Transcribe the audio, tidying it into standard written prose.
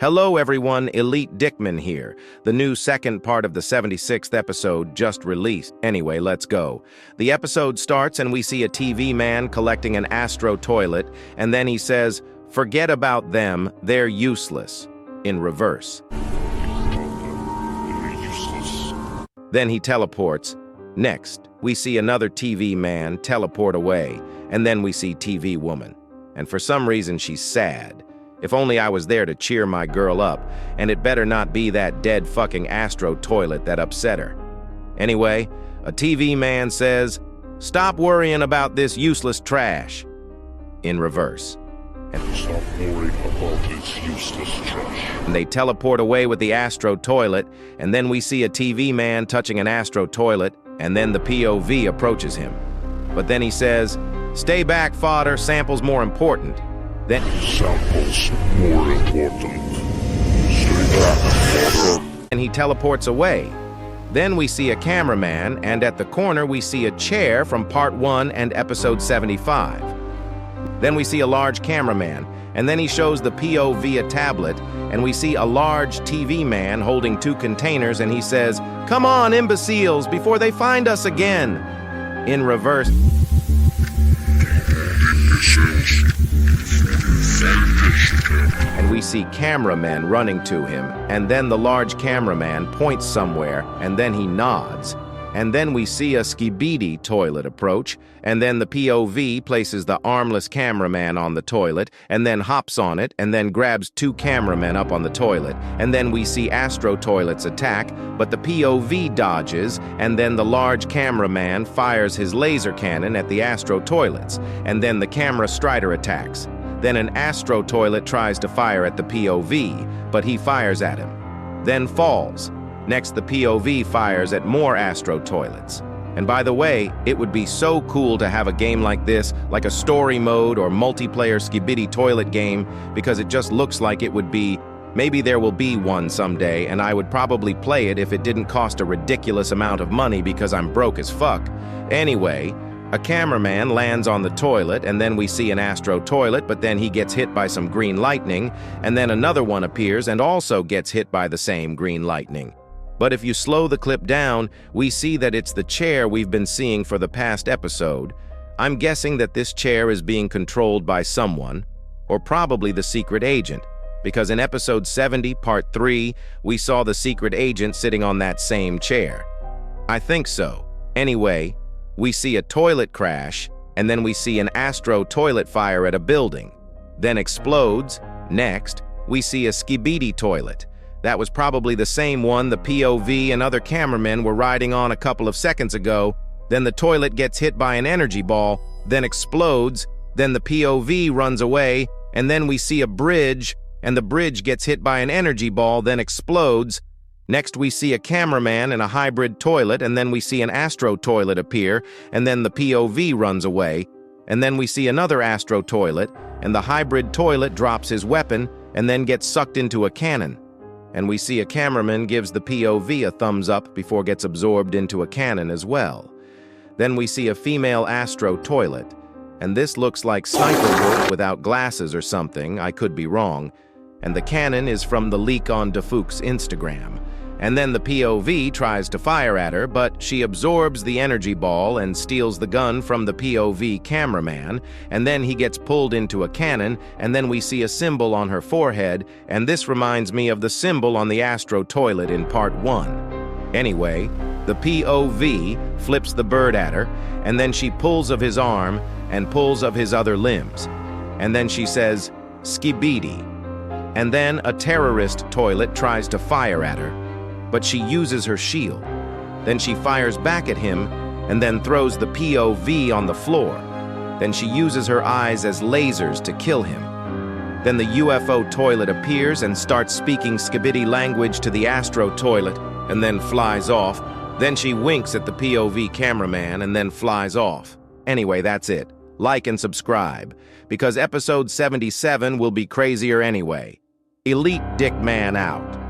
Hello everyone, Elite Dickman here. The new second part of the 76th episode just released. Anyway, let's go. The episode starts and we see a TV man collecting an ASTRO toilet, and then he says, "Forget about them, they're useless," in reverse. Then he teleports. Next, we see another TV man teleport away, and then we see TV woman. And for some reason, she's sad. If only I was there to cheer my girl up, and it better not be that dead fucking ASTRO toilet that upset her. Anyway, a TV man says, "Stop worrying about this useless trash," in reverse. Stop worrying about this useless trash. And they teleport away with the ASTRO toilet, and then we see a TV man touching an ASTRO toilet, and then the POV approaches him. But then he says, "Stay back, fodder, sample's more important." Then Samples more important. Stay back, fodder. and he teleports away. Then we see a cameraman, and at the corner we see a chair from part 1 and episode 75. Then we see a large cameraman, and then he shows the POV a tablet, and we see a large TV man holding 2 containers, and he says, "Come on, imbeciles, before they find us again," in reverse. And we see cameramen running to him, and then the large cameraman points somewhere, and then he nods. And then we see a Skibidi toilet approach, and then the POV places the armless cameraman on the toilet, and then hops on it, and then grabs 2 cameramen up on the toilet, and then we see ASTRO toilets attack, but the POV dodges, and then the large cameraman fires his laser cannon at the ASTRO toilets, and then the camera strider attacks. Then an ASTRO toilet tries to fire at the POV, but he fires at him, then falls. Next, the POV fires at more ASTRO toilets. And by the way, it would be so cool to have a game like this, like a story mode or multiplayer Skibidi toilet game, because it just looks like it would be, maybe there will be one someday, and I would probably play it if it didn't cost a ridiculous amount of money because I'm broke as fuck. Anyway, a cameraman lands on the toilet, and then we see an ASTRO toilet, but then he gets hit by some green lightning, and then another one appears and also gets hit by the same green lightning. But if you slow the clip down, we see that it's the chair we've been seeing for the past episode. I'm guessing that this chair is being controlled by someone, or probably the secret agent, because in episode 70, part 3, we saw the secret agent sitting on that same chair. I think so. Anyway, we see a toilet crash, and then we see an ASTRO toilet fire at a building, then explodes. Next, we see a Skibidi toilet. That was probably the same one the POV and other cameramen were riding on a couple of seconds ago. Then the toilet gets hit by an energy ball, then explodes, then the POV runs away, and then we see a bridge, and the bridge gets hit by an energy ball, then explodes. Next we see a cameraman in a hybrid toilet, and then we see an ASTRO toilet appear, and then the POV runs away. And then we see another ASTRO toilet, and the hybrid toilet drops his weapon, and then gets sucked into a cannon. And we see a cameraman gives the POV a thumbs up before gets absorbed into a cannon as well. Then we see a female ASTRO toilet, and this looks like Sniper Wolf without glasses or something, I could be wrong. And the cannon is from the leak on Defook's Instagram. And then the POV tries to fire at her, but she absorbs the energy ball and steals the gun from the POV cameraman, and then he gets pulled into a cannon, and then we see a symbol on her forehead, and this reminds me of the symbol on the ASTRO toilet in part 1. Anyway, the POV flips the bird at her, and then she pulls of his arm and pulls of his other limbs. And then she says, "Skibidi." And then a terrorist toilet tries to fire at her, but she uses her shield. Then she fires back at him and then throws the POV on the floor. Then she uses her eyes as lasers to kill him. Then the UFO toilet appears and starts speaking Skibidi language to the ASTRO toilet and then flies off. Then she winks at the POV cameraman and then flies off. Anyway, that's it. Like and subscribe, because episode 77 will be crazier anyway. Elite Dickman out.